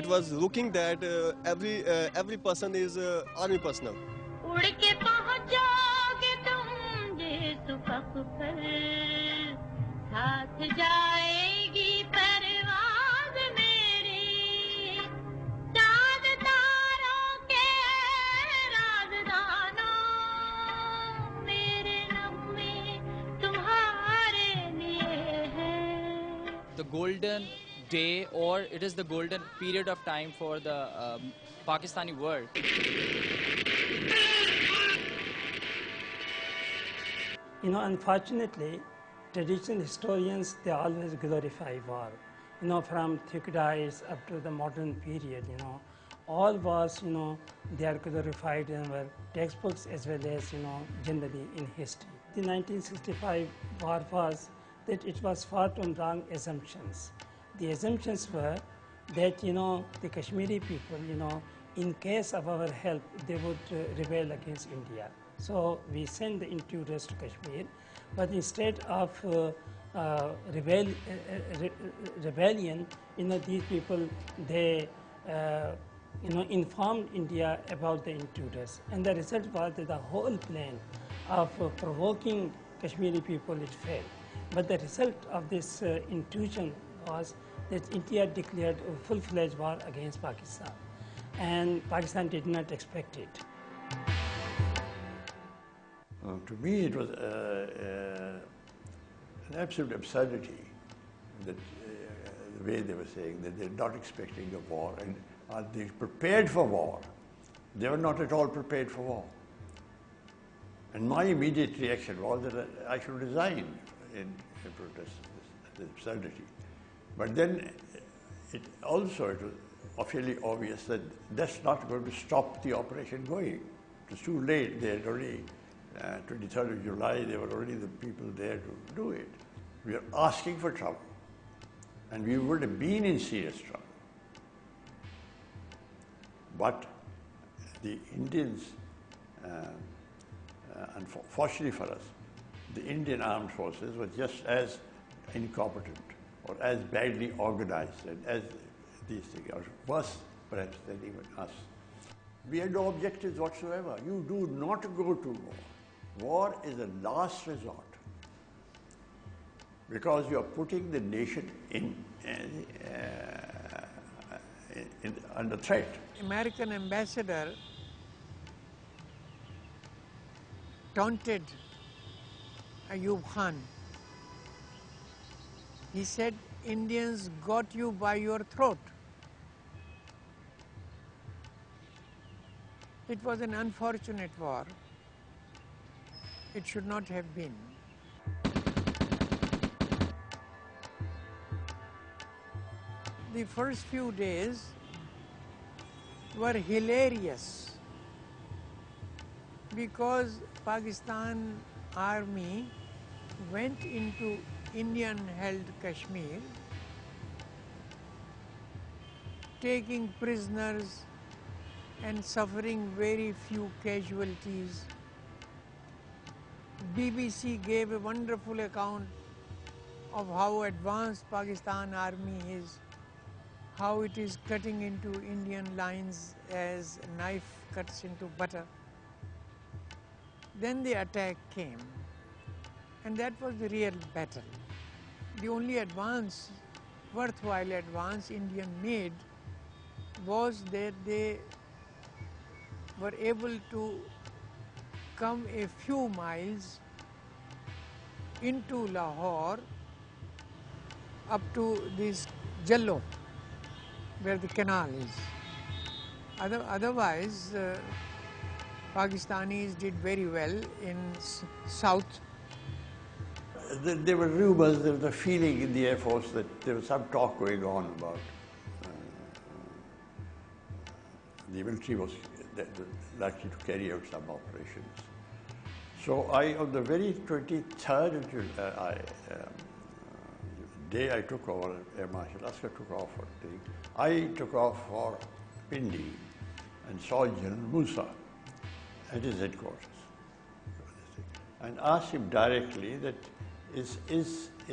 it was looking that every person is army personnel. उड़ के पहुंचोगे तुम ये सुबह पर साथ जाएगी परवाज़ मेरी चाँद तारों के राज़दानों मेरे नग़्मे तुम्हारे लिए हैं. The golden day, or it is the golden period of time for the Pakistani world. Unfortunately, traditional historians, they always glorify war. From Thucydides up to the modern period, all wars, they are glorified in our textbooks as well as, generally in history. The 1965 war was that it was fought on wrong assumptions. The assumptions were that, the Kashmiri people, in case of our help, they would rebel against India. So we sent the intruders to Kashmir, but instead of rebellion, these people, they, informed India about the intruders. And the result was that the whole plan of provoking Kashmiri people, it failed. But the result of this intrusion was that India declared a full-fledged war against Pakistan. And Pakistan did not expect it. To me, it was an absolute absurdity that the way they were saying that they're not expecting a war and are they prepared for war. They were not at all prepared for war. And my immediate reaction was that I should resign in protest of this absurdity. But then it was fairly obvious that that's not going to stop the operation going. It was too late. They had already, 23rd of July, they were already the people there to do it. We are asking for trouble. And we would have been in serious trouble. But the Indians, unfortunately for us, the Indian armed forces were just as incompetent or as badly organized and as these things, or worse perhaps than even us. We had no objectives whatsoever. You do not go to war. War is a last resort because you are putting the nation under threat. American ambassador taunted Ayub Khan. He said, Indians got you by your throat. It was an unfortunate war. It should not have been. The first few days were hilarious because Pakistan army went into Indian-held Kashmir, taking prisoners and suffering very few casualties. BBC gave a wonderful account of how advanced Pakistan army is, how it is cutting into Indian lines as a knife cuts into butter. Then the attack came, and that was the real battle. The only advance, worthwhile advance India made was that they were able to come a few miles into Lahore up to this Jallo, where the canal is. Otherwise, Pakistanis did very well in south. There were rumors, there was a feeling in the Air Force that there was some talk going on about the military was likely to carry out some operations. So on the very 23rd of July, day I took over, Air Marshal Askar took off for the thing, I took off for Pindi and saw General Musa at his headquarters and asked him directly that is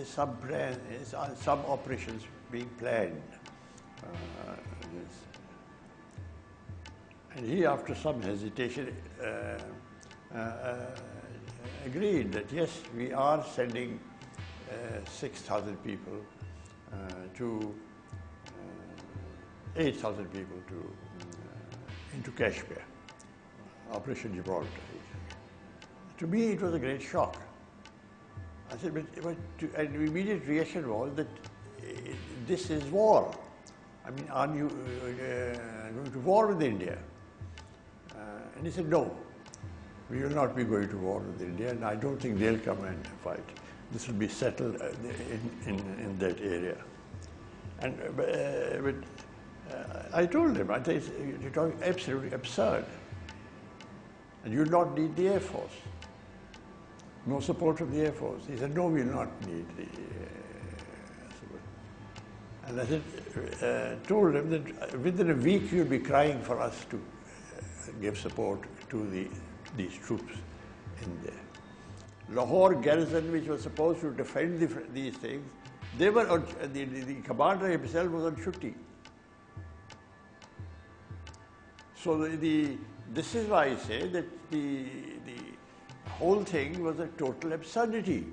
some operations being planned, business. And he, after some hesitation, agreed that yes, we are sending 6,000 people to 8,000 people to into Kashmir, Operation Gibraltar. To me, it was a great shock. I said, and the immediate reaction was that this is war. I mean, are you going to war with India? And he said, no, we will not be going to war with India, and I don't think they'll come and fight. This will be settled in that area. And I told him, I said, you're talking absolutely absurd. And you'll not need the Air Force. No support from the Air Force. He said, no, we'll not need the support. And I said, told him that within a week you'll be crying for us to give support to these troops in there. Lahore garrison, which was supposed to defend these things, they were on, the commander himself was on Shutti. So this is why I say that the whole thing was a total absurdity.